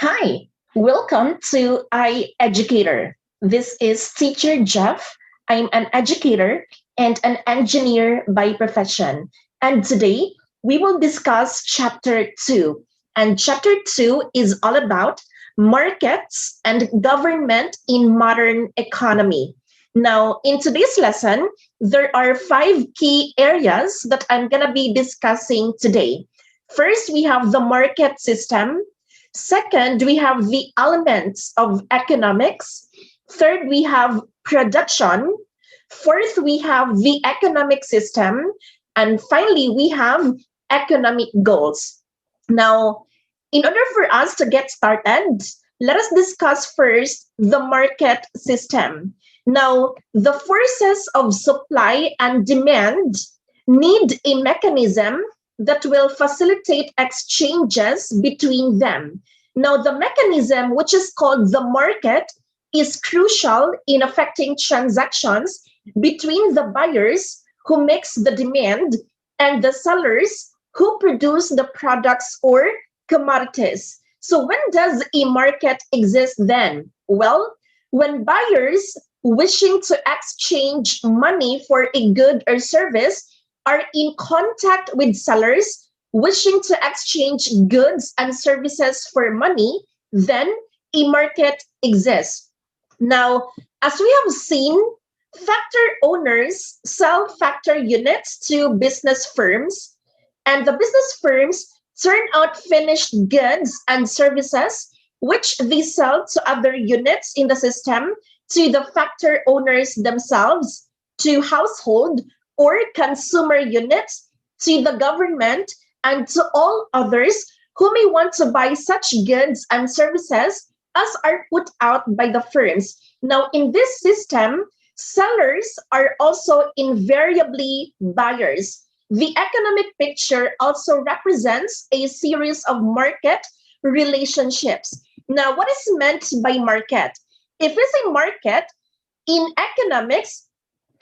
Hi, welcome to Educator. This is Teacher Jeff. I'm an educator and an engineer by profession. And today we will discuss Chapter 2. And Chapter 2 is all about markets and government in modern economy. Now, in today's lesson, there are five key areas that I'm going to be discussing today. First, we have the market system. Second, we have the elements of economics. Third, we have production. Fourth, we have the economic system. And finally, we have economic goals. Now, in order for us to get started, let us discuss first the market system. Now, the forces of supply and demand need a mechanism that will facilitate exchanges between them. Now, the mechanism, which is called the market, is crucial in affecting transactions between the buyers who makes the demand and the sellers who produce the products or commodities. So when does a market exist then? Well, when buyers wishing to exchange money for a good or service are in contact with sellers wishing to exchange goods and services for money, then a market exists. Now, as we have seen, factor owners sell factor units to business firms, and the business firms turn out finished goods and services, which they sell to other units in the system, to the factor owners themselves, to household or consumer units, to the government, and to all others who may want to buy such goods and services as are put out by the firms. Now, in this system, sellers are also invariably buyers. The economic picture also represents a series of market relationships. Now, what is meant by market? If it's a market in economics,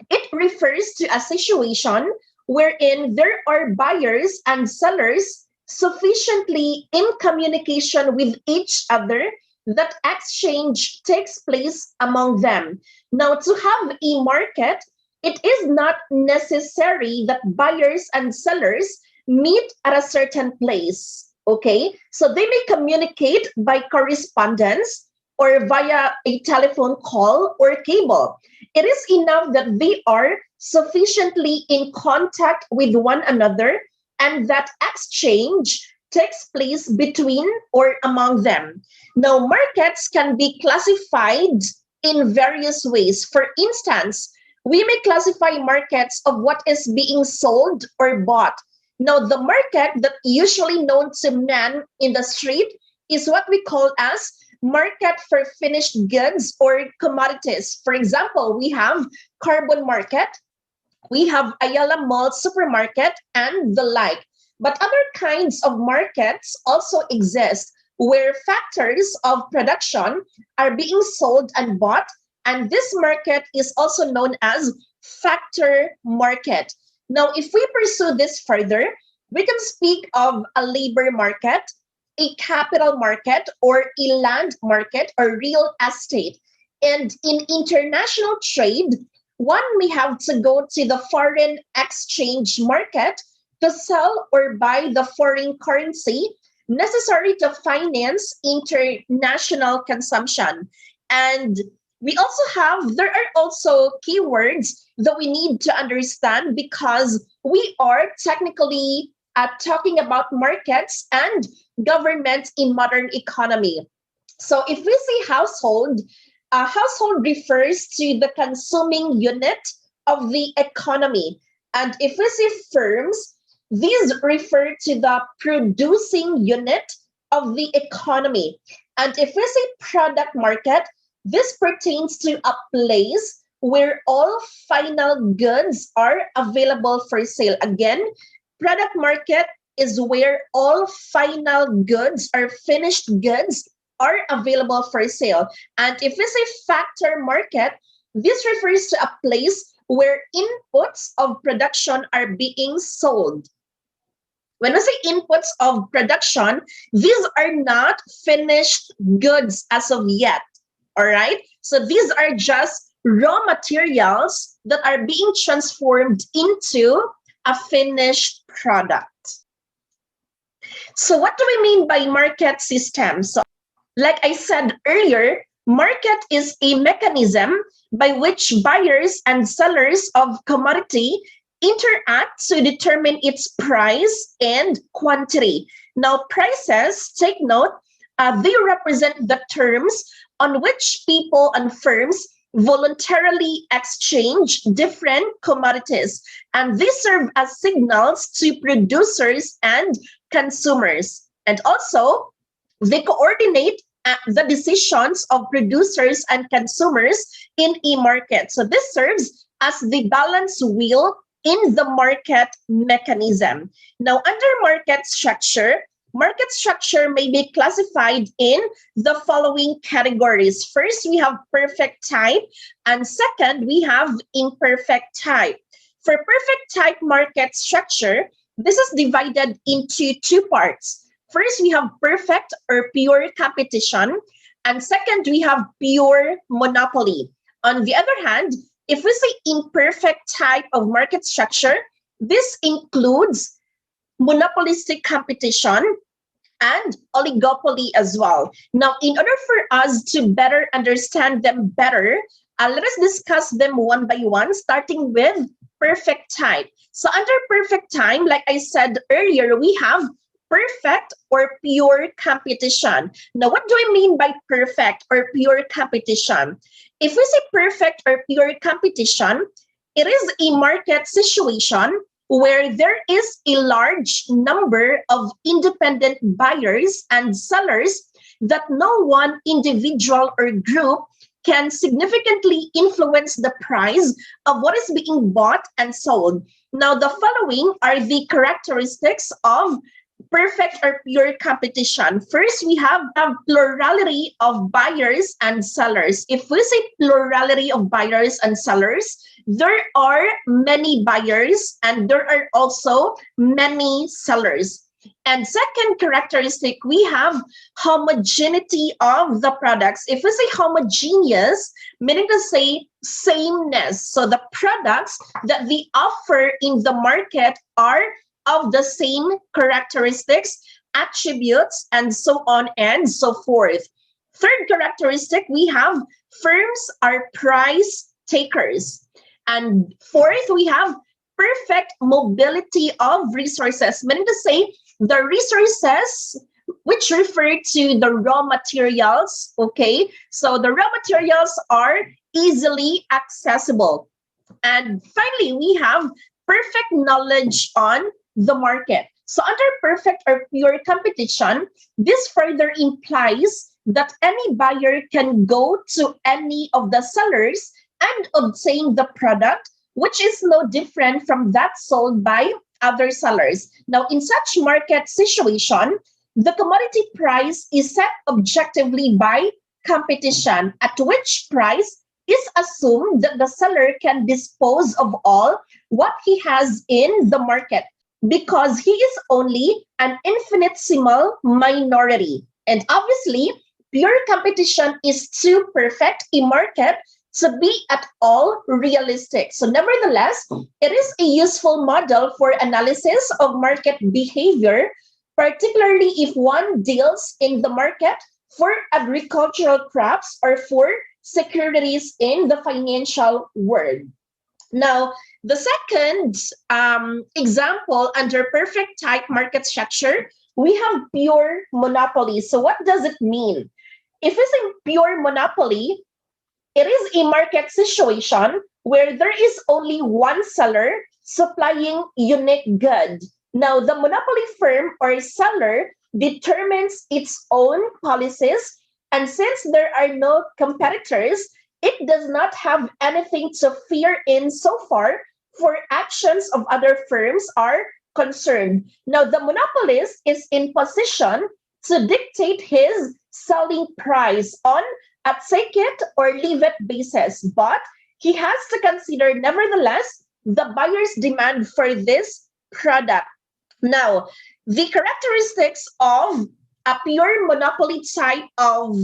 it refers to a situation wherein there are buyers and sellers sufficiently in communication with each other that exchange takes place among them. Now, to have a market, it is not necessary that buyers and sellers meet at a certain place. Okay, so they may communicate by correspondence or via a telephone call or cable. It is enough that they are sufficiently in contact with one another and that exchange takes place between or among them. Now, markets can be classified in various ways. For instance, we may classify markets of what is being sold or bought. Now, the market that usually known to men in the street is what we call as market for finished goods or commodities. For example, we have Carbon Market, we have Ayala Mall Supermarket, and the like. But other kinds of markets also exist where factors of production are being sold and bought, and this market is also known as factor market. Now, if we pursue this further, we can speak of a labor market, a capital market, or a land market or real estate. And in international trade, one may have to go to the foreign exchange market to sell or buy the foreign currency necessary to finance international consumption. And there are also keywords that we need to understand because we are technically talking about markets and government in modern economy. So if we say household, a household refers to the consuming unit of the economy. And if we say firms, these refer to the producing unit of the economy. And if we say product market, this pertains to a place where all final goods are available for sale. Again, product market is where all final goods or finished goods are available for sale. And if we say factor market, this refers to a place where inputs of production are being sold. When I say inputs of production, these are not finished goods as of yet. All right. So these are just raw materials that are being transformed into a finished product. So what do we mean by market system? So like I said earlier, market is a mechanism by which buyers and sellers of commodity interact to determine its price and quantity. Now, prices, take note, they represent the terms on which people and firms voluntarily exchange different commodities, and these serve as signals to producers and consumers. And also, they coordinate the decisions of producers and consumers in a market. So this serves as the balance wheel in the market mechanism. Now, under market structure may be classified in the following categories. First, we have perfect type, and second, we have imperfect type. For perfect type market structure, this is divided into two parts. First, we have perfect or pure competition, and second, we have pure monopoly. On the other hand, if we say imperfect type of market structure, this includes monopolistic competition and oligopoly as well. Now, in order for us to better understand them better, let us discuss them one by one, starting with perfect type. So under perfect time, like I said earlier, we have perfect or pure competition. Now, what do I mean by perfect or pure competition? If we say perfect or pure competition, it is a market situation where there is a large number of independent buyers and sellers that no one individual or group can significantly influence the price of what is being bought and sold. Now, the following are the characteristics of perfect or pure competition. First, we have a plurality of buyers and sellers. If we say plurality of buyers and sellers, there are many buyers and there are also many sellers. And second characteristic, we have homogeneity of the products. If we say homogeneous, meaning to say sameness. So the products that we offer in the market are of the same characteristics, attributes, and so on and so forth. Third characteristic, we have firms are price takers. And fourth, we have perfect mobility of resources, meaning to say the resources which refer to the raw materials, okay? So the raw materials are easily accessible. And finally, we have perfect knowledge on the market. So under perfect or pure competition, this further implies that any buyer can go to any of the sellers and obtain the product, which is no different from that sold by other sellers. Now, in such market situation, the commodity price is set objectively by competition, at which price is assumed that the seller can dispose of all what he has in the market because he is only an infinitesimal minority. And obviously, pure competition is too perfect a market to be at all realistic. So nevertheless, it is a useful model for analysis of market behavior, particularly if one deals in the market for agricultural crops or for securities in the financial world. Now, the second example under perfect type market structure, we have pure monopoly. So what does it mean? If we say pure monopoly, it is a market situation where there is only one seller supplying unique good. Now, the monopoly firm or seller determines its own policies, and since there are no competitors, it does not have anything to fear in so far for actions of other firms are concerned. Now, the monopolist is in position to dictate his selling price on a take it or leave it basis, but he has to consider, nevertheless, the buyer's demand for this product. Now, The characteristics of a pure monopoly type of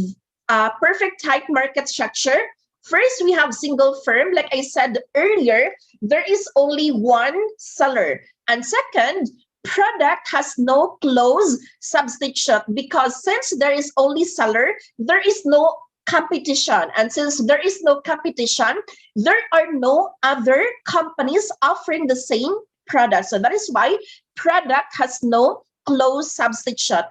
perfect type market structure. First, we have single firm. Like I said earlier, there is only one seller. And second, product has no close substitute, because since there is only seller, there is no competition. And since there is no competition, there are no other companies offering the same product. So that is why product has no close substitute.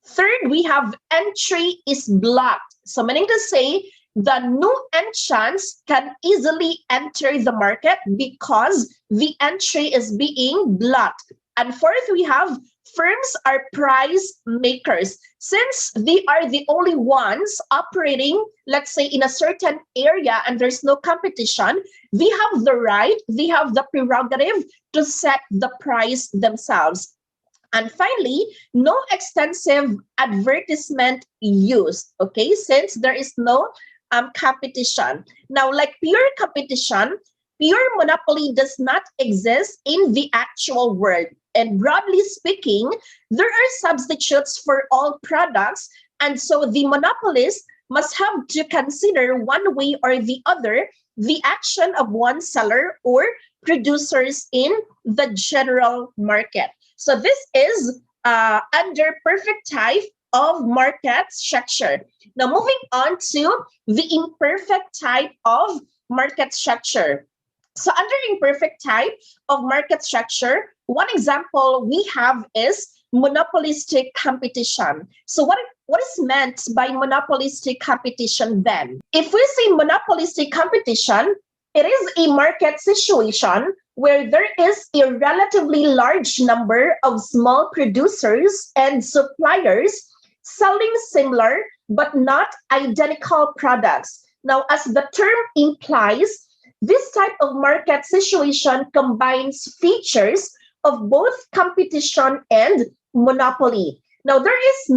Third, we have entry is blocked. So meaning to say, the new entrants can easily enter the market because the entry is being blocked. And fourth, we have firms are price makers. Since they are the only ones operating, let's say, in a certain area and there's no competition, they have the right, they have the prerogative to set the price themselves. And finally, no extensive advertisement used, okay, since there is no competition. Now, like pure competition, pure monopoly does not exist in the actual world. And broadly speaking, there are substitutes for all products. And so the monopolist must have to consider one way or the other the action of one seller or producers in the general market. So this is under perfect type of market structure. Now moving on to the imperfect type of market structure. So under imperfect type of market structure, one example we have is monopolistic competition. So what is meant by monopolistic competition then? If we say monopolistic competition, it is a market situation where there is a relatively large number of small producers and suppliers selling similar but not identical products. Now, as the term implies, this type of market situation combines features of both competition and monopoly. Now, there is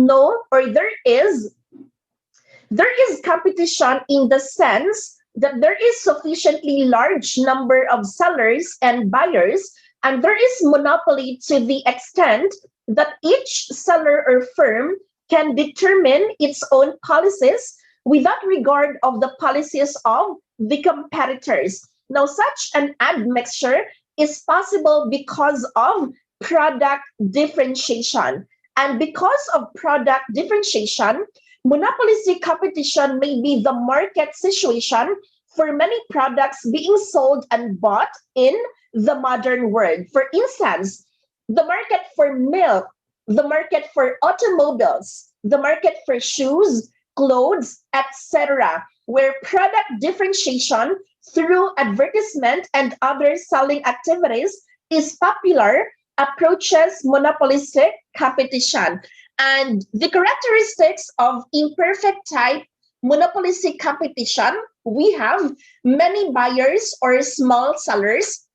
competition in the sense that there is sufficiently large number of sellers and buyers, and there is monopoly to the extent that each seller or firm can determine its own policies without regard of the policies of the competitors. Now, such an admixture is possible because of product differentiation. And because of product differentiation, monopolistic competition may be the market situation for many products being sold and bought in the modern world. For instance, the market for milk, the market for automobiles, the market for shoes, clothes, etc., where product differentiation through advertisement and other selling activities is popular, approaches monopolistic competition. And the characteristics of imperfect type monopolistic competition, we have many buyers or small sellers,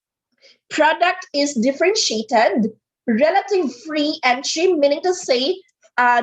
product is differentiated, relative free entry, meaning to say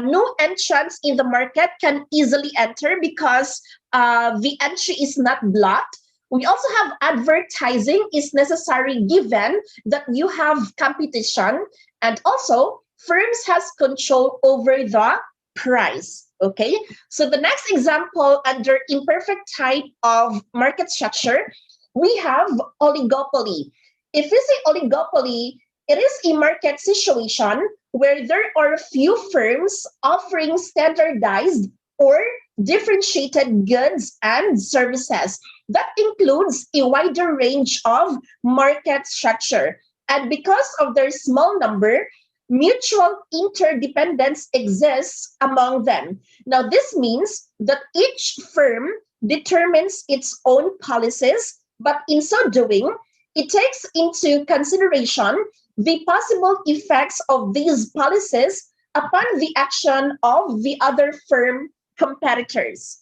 new entrants in the market can easily enter because the entry is not blocked. We also have advertising is necessary given that you have competition, and also firms has control over the price. Okay, so the next example under imperfect type of market structure, we have oligopoly. If we say oligopoly, it is a market situation where there are few firms offering standardized or differentiated goods and services. That includes a wider range of market structure. And because of their small number, mutual interdependence exists among them. Now, this means that each firm determines its own policies, but in so doing, it takes into consideration the possible effects of these policies upon the action of the other firm competitors.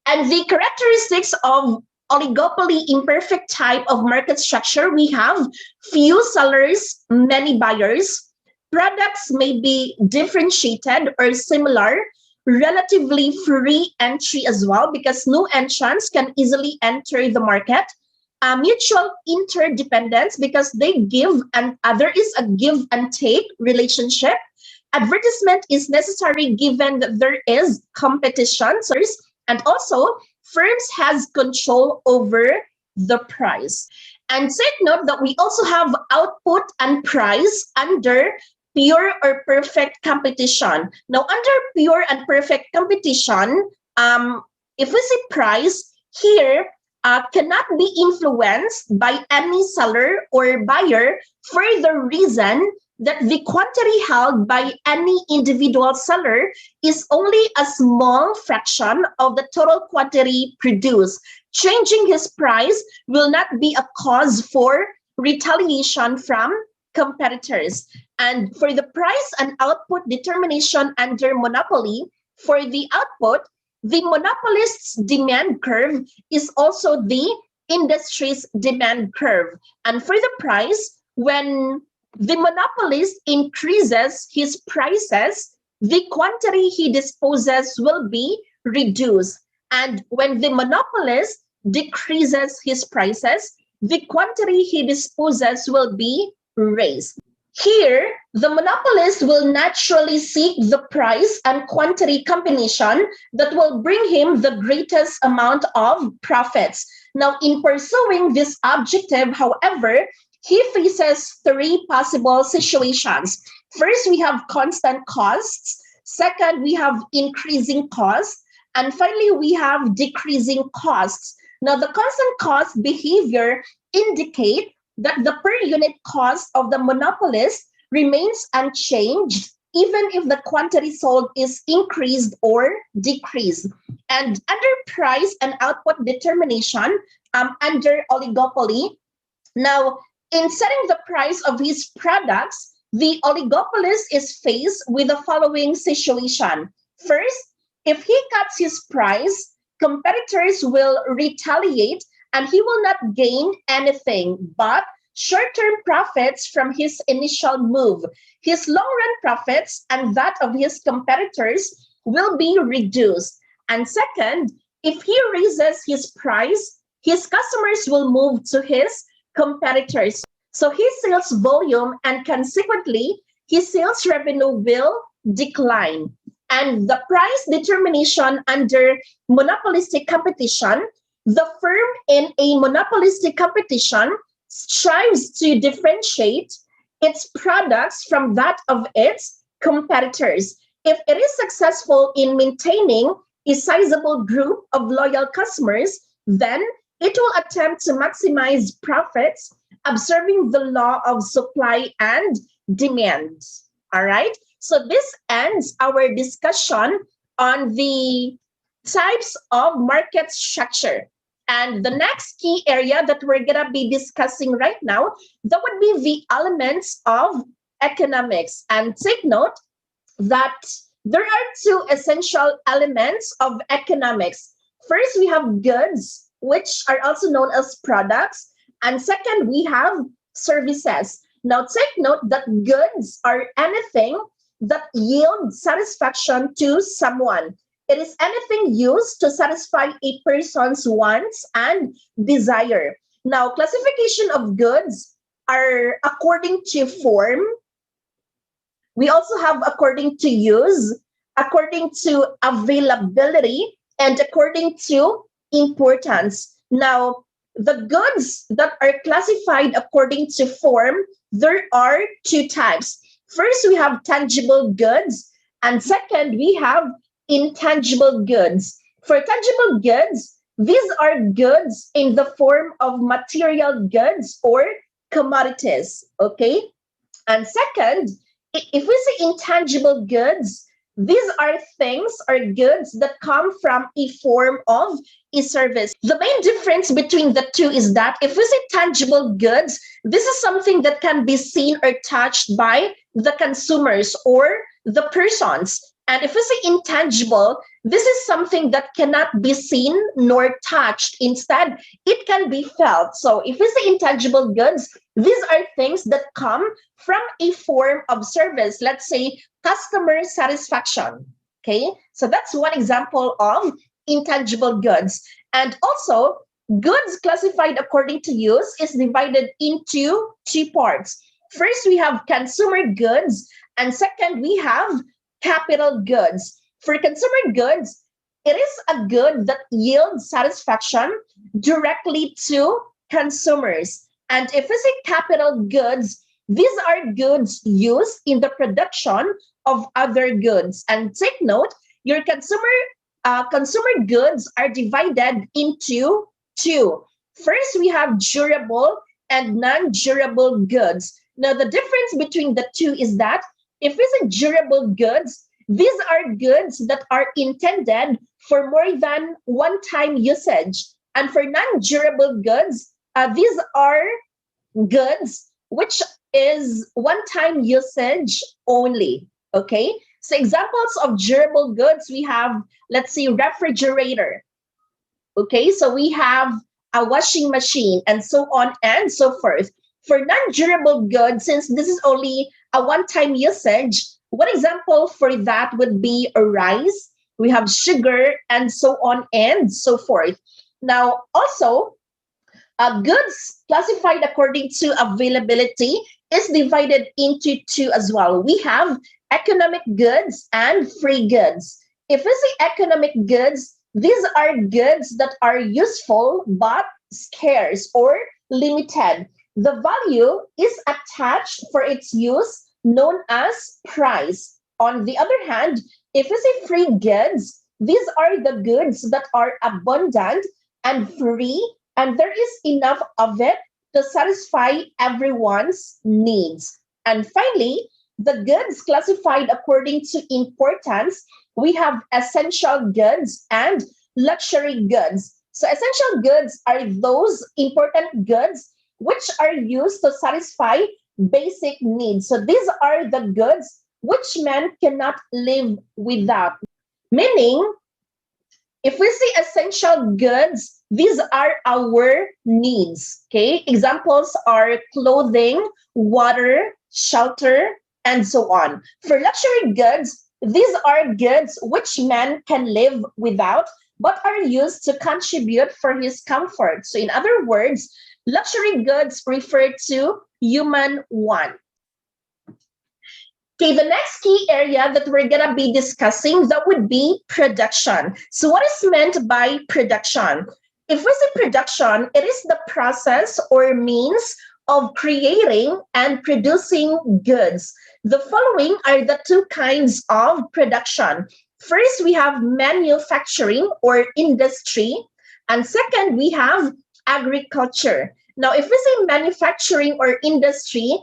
And the characteristics of oligopoly imperfect type of market structure, we have few sellers, many buyers. Products may be differentiated or similar, relatively free entry as well, because new entrants can easily enter the market. Mutual interdependence, because they give and there is a give and take relationship. advertisement is necessary given that there is competition, and also firms has control over the price. And take note that we also have output and price under pure or perfect competition. Now, under pure and perfect competition, if we say price here, cannot be influenced by any seller or buyer for the reason that the quantity held by any individual seller is only a small fraction of the total quantity produced. Changing his price will not be a cause for retaliation from competitors. And for the price and output determination under monopoly, for the output, the monopolist's demand curve is also the industry's demand curve. And for the price, when the monopolist increases his prices, the quantity he disposes will be reduced. And when the monopolist decreases his prices, the quantity he disposes will be raised. Here, the monopolist will naturally seek the price and quantity combination that will bring him the greatest amount of profits. Now, in pursuing this objective, however, he faces three possible situations. First, we have constant costs. Second, we have increasing costs. And finally, we have decreasing costs. Now, the constant cost behavior indicate that the per unit cost of the monopolist remains unchanged, even if the quantity sold is increased or decreased. And under price and output determination, under oligopoly, now, in setting the price of his products, the oligopolist is faced with the following situation. First, if he cuts his price, competitors will retaliate and he will not gain anything but short-term profits from his initial move. His long-run profits and that of his competitors will be reduced. And second, if he raises his price, his customers will move to his competitors. So his sales volume and consequently his sales revenue will decline. And the price determination under monopolistic competition, the firm in a monopolistic competition strives to differentiate its products from that of its competitors. If it is successful in maintaining a sizable group of loyal customers, then it will attempt to maximize profits, observing the law of supply and demand. All right? So this ends our discussion on the types of market structure. And the next key area that we're going to be discussing right now, that would be the elements of economics. And take note that there are two essential elements of economics. First, we have goods, which are also known as products. And second, we have services. Now, take note that goods are anything that yield satisfaction to someone. It is anything used to satisfy a person's wants and desire. Now, classification of goods are according to form. We also have according to use, according to availability, and according to importance. Now, the goods that are classified according to form, there are two types. First, we have tangible goods, and second, we have intangible goods. For tangible goods, these are goods in the form of material goods or commodities, okay? And second, if we say intangible goods, these are things or goods that come from a form of a service. The main difference between the two is that if we say tangible goods, this is something that can be seen or touched by the consumers or the persons. And if we say intangible, this is something that cannot be seen nor touched. Instead, it can be felt. So if we say intangible goods, these are things that come from a form of service. Let's say customer satisfaction. Okay, so that's one example of intangible goods. And also, goods classified according to use is divided into two parts. First, we have consumer goods, and second, we have capital goods. For consumer goods, it is a good that yields satisfaction directly to consumers. And if we say capital goods, these are goods used in the production of other goods. And take note, your consumer goods are divided into two. First, we have durable and non-durable goods. Now, the difference between the two is that if it's a durable goods, these are goods that are intended for more than one-time usage. And for non-durable goods, these are goods which is one-time usage only. Okay, so examples of durable goods, we have, let's say, refrigerator. Okay, so we have a washing machine and so on and so forth. For non-durable goods, since this is only a one-time usage, one example for that would be a rice, we have sugar, and so on and so forth. Now, also, goods classified according to availability is divided into two as well. We have economic goods and free goods. If we say economic goods, these are goods that are useful but scarce or limited. The value is attached for its use, known as price. On the other hand, if we say free goods, these are the goods that are abundant and free, and there is enough of it to satisfy everyone's needs. And finally, the goods classified according to importance, we have essential goods and luxury goods. So essential goods are those important goods which are used to satisfy basic needs. So these are the goods which man cannot live without. Meaning, if we say essential goods, these are our needs. Okay, examples are clothing, water, shelter, and so on. For luxury goods, these are goods which man can live without, but are used to contribute for his comfort. So in other words, luxury goods refer to human want. Okay, the next key area that we're going to be discussing, that would be production. So what is meant by production? If we say production, it is the process or means of creating and producing goods. The following are the two kinds of production. First, we have manufacturing or industry. And second, we have agriculture. Now, if we say manufacturing or industry,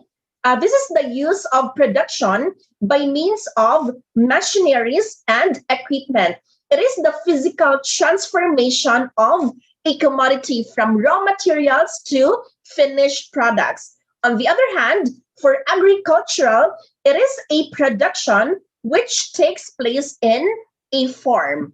this is the use of production by means of machineries and equipment. It is the physical transformation of a commodity from raw materials to finished products. On the other hand, for agricultural, it is a production which takes place in a farm.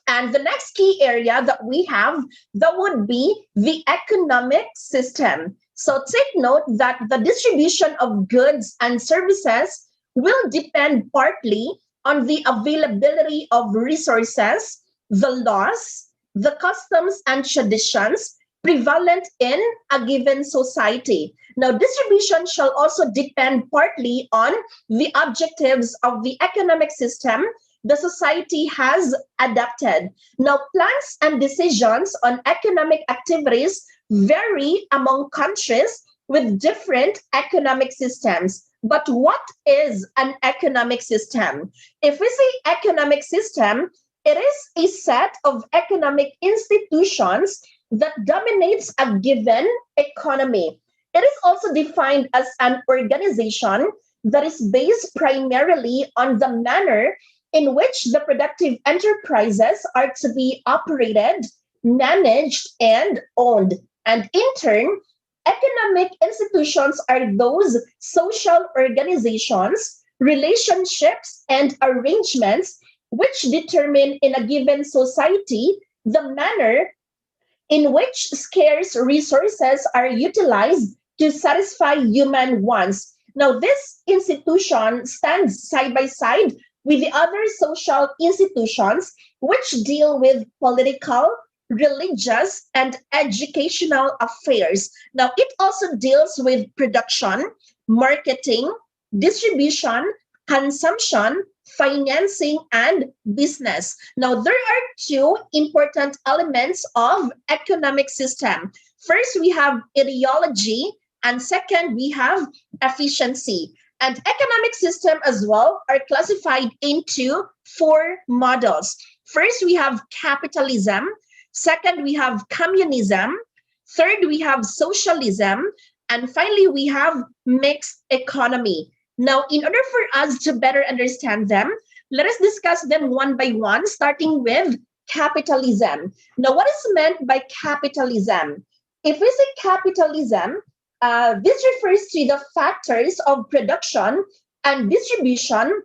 And the next key area that we have, that would be the economic system. So take note that the distribution of goods and services will depend partly on the availability of resources, the laws, the customs and traditions prevalent in a given society. Now, distribution shall also depend partly on the objectives of the economic system the society has adapted. Now, plans and decisions on economic activities vary among countries with different economic systems. But what is an economic system? If we say economic system, it is a set of economic institutions that dominates a given economy. It is also defined as an organization that is based primarily on the manner in which the productive enterprises are to be operated, managed, and owned. And in turn, economic institutions are those social organizations, relationships, and arrangements which determine in a given society the manner in which scarce resources are utilized to satisfy human wants. Now, this institution stands side by side with the other social institutions which deal with political, religious, and educational affairs. Now, it also deals with production, marketing, distribution, consumption, financing, and business. Now, there are two important elements of economic system. First, we have ideology, and second, we have efficiency. And economic system as well are classified into four models. First, we have capitalism. Second, we have communism. Third, we have socialism. And finally, we have mixed economy. Now, in order for us to better understand them, let us discuss them one by one, starting with capitalism. Now, what is meant by capitalism? If we say capitalism, this refers to the factors of production and distribution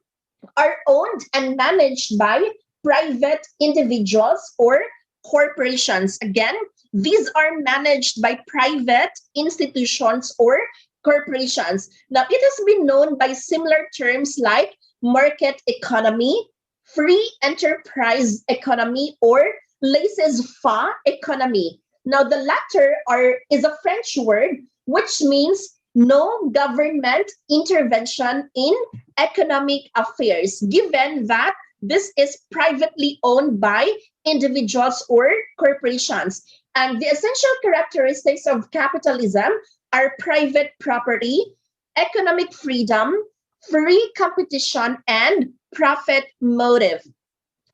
are owned and managed by private individuals or corporations. Again, these are managed by private institutions or corporations. Now, it has been known by similar terms like market economy, free enterprise economy, or laissez-faire economy. Now, the latter is a French word which means no government intervention in economic affairs, given that this is privately owned by individuals or corporations. And the essential characteristics of capitalism are private property, economic freedom, free competition, and profit motive.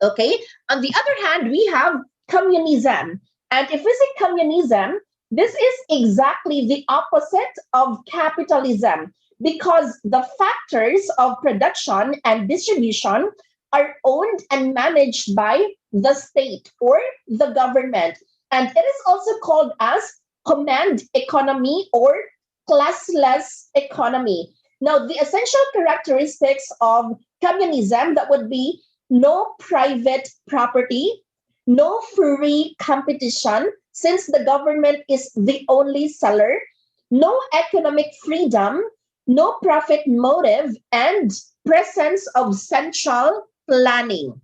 Okay. On the other hand, we have communism. And if we say communism, this is exactly the opposite of capitalism because the factors of production and distribution are owned and managed by the state or the government. And it is also called as command economy or classless economy. Now, the essential characteristics of communism that would be no private property, no free competition, since the government is the only seller, no economic freedom, no profit motive, and presence of central planning.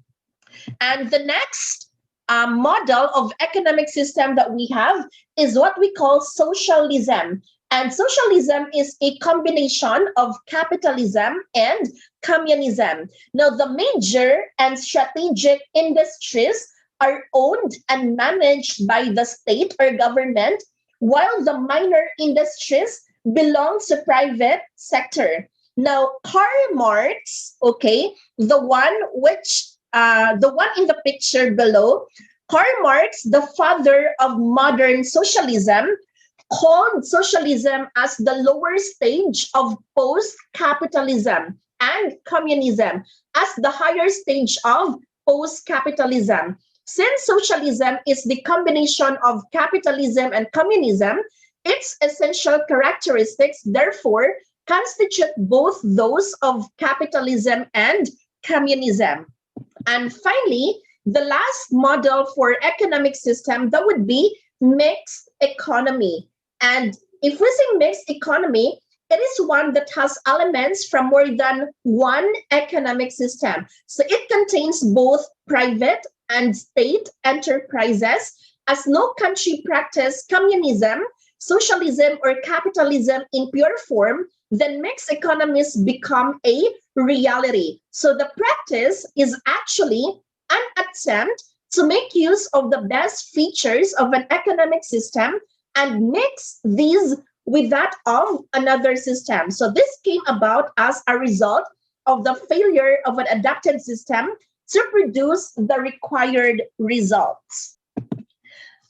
And the next model of economic system that we have is what we call socialism. And socialism is a combination of capitalism and communism. Now, the major and strategic industries are owned and managed by the state or government, while the minor industries belong to private sector. Now, Karl Marx, okay, the one in the picture below, Karl Marx, the father of modern socialism, called socialism as the lower stage of post-capitalism and communism as the higher stage of post-capitalism. Since socialism is the combination of capitalism and communism, its essential characteristics, therefore, constitute both those of capitalism and communism. And finally, the last model for economic system, that would be mixed economy. And if we say mixed economy, it is one that has elements from more than one economic system. So it contains both private and state enterprises, as no country practice communism, socialism, or capitalism in pure form, then mixed economies become a reality. So the practice is actually an attempt to make use of the best features of an economic system and mix these with that of another system. So this came about as a result of the failure of an adapted system to produce the required results.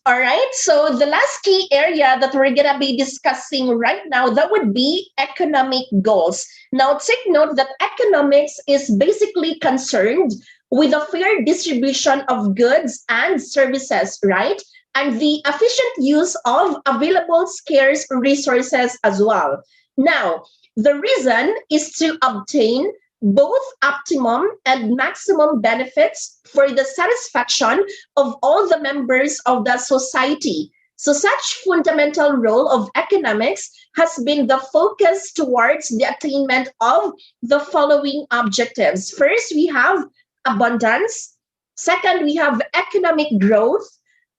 All right, so the last key area that we're going to be discussing right now, that would be economic goals. Now, take note that economics is basically concerned with a fair distribution of goods and services, right? And the efficient use of available scarce resources as well. Now, the reason is to obtain both optimum and maximum benefits for the satisfaction of all the members of the society. So such fundamental role of economics has been the focus towards the attainment of the following objectives. First, we have abundance. Second, we have economic growth.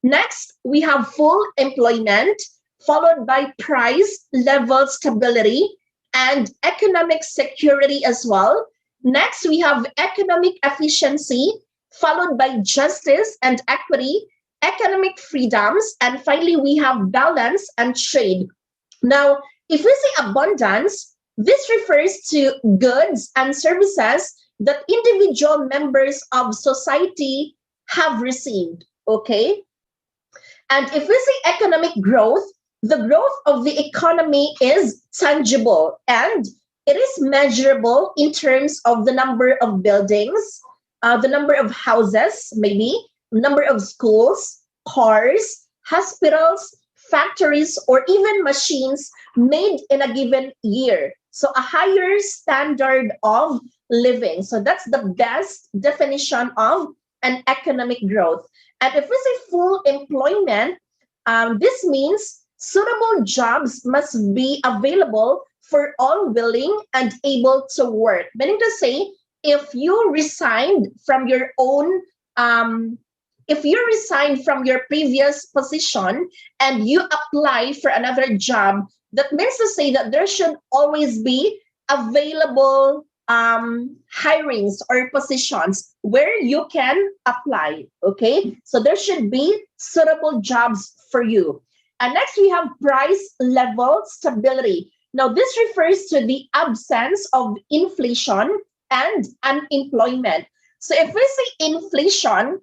Next, we have full employment, followed by price level stability. and economic security as well. Next, we have economic efficiency, followed by justice and equity, economic freedoms, and finally, we have balance and trade. Now, if we say abundance, this refers to goods and services that individual members of society have received. Okay. And if we say economic growth, the growth of the economy is tangible and it is measurable in terms of the number of buildings, the number of houses, maybe, number of schools, cars, hospitals, factories, or even machines made in a given year. So a higher standard of living. So that's the best definition of an economic growth. And if we say full employment, this means suitable jobs must be available for all willing and able to work. Meaning to say, if you resigned from your own, if you resigned from your previous position and you apply for another job, that means to say that there should always be available hirings or positions where you can apply. Okay, so there should be suitable jobs for you. And next we have price level stability. Now this refers to the absence of inflation and unemployment. So if we say inflation,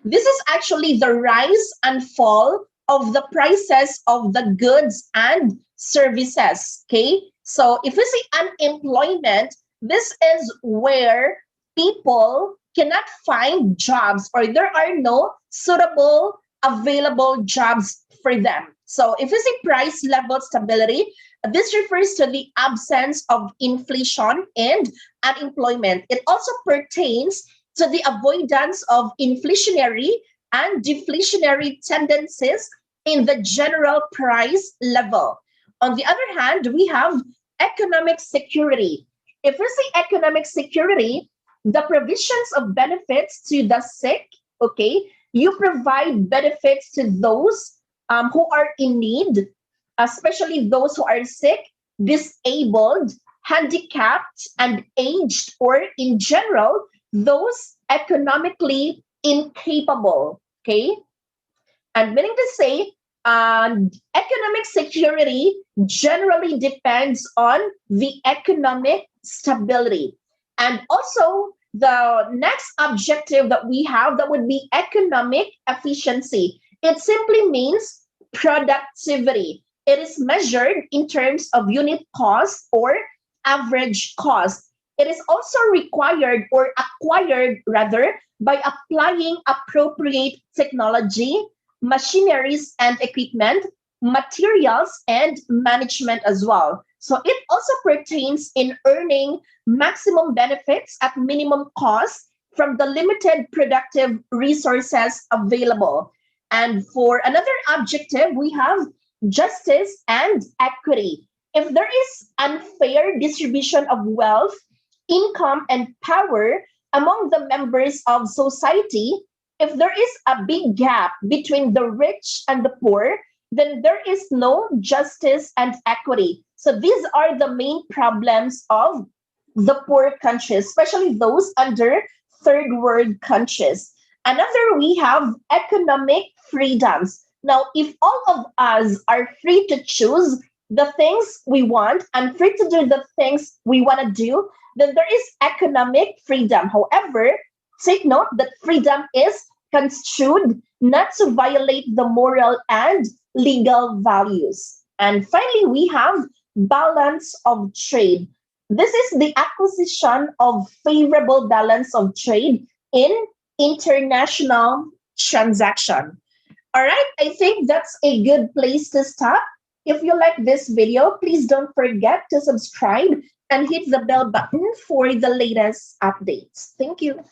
this is actually the rise and fall of the prices of the goods and services. Okay, so if we say unemployment, this is where people cannot find jobs or there are no suitable available jobs for them. So if we say price level stability, this refers to the absence of inflation and unemployment. It also pertains to the avoidance of inflationary and deflationary tendencies in the general price level. On the other hand, we have economic security. If we say economic security, the provisions of benefits to the sick, okay, you provide benefits to those who are in need, especially those who are sick, disabled, handicapped, and aged, or in general, those economically incapable, okay? And meaning to say, economic security generally depends on the economic stability. And also, the next objective that we have, that would be economic efficiency. It simply means productivity. It is measured in terms of unit cost or average cost. It is also required or acquired rather by applying appropriate technology, machineries and equipment, materials, and management as well. So it also pertains in earning maximum benefits at minimum cost from the limited productive resources available. And for another objective, we have justice and equity. If there is unfair distribution of wealth, income, and power among the members of society, if there is a big gap between the rich and the poor, then there is no justice and equity. So these are the main problems of the poor countries, especially those under third world countries. Another, we have economic freedoms. Now, if all of us are free to choose the things we want and free to do the things we want to do, then there is economic freedom. However, take note that freedom is construed not to violate the moral and legal values. And finally, we have balance of trade. This is the acquisition of favorable balance of trade in international transaction. All right, I think that's a good place to stop. If you like this video, please don't forget to subscribe and hit the bell button for the latest updates. Thank you.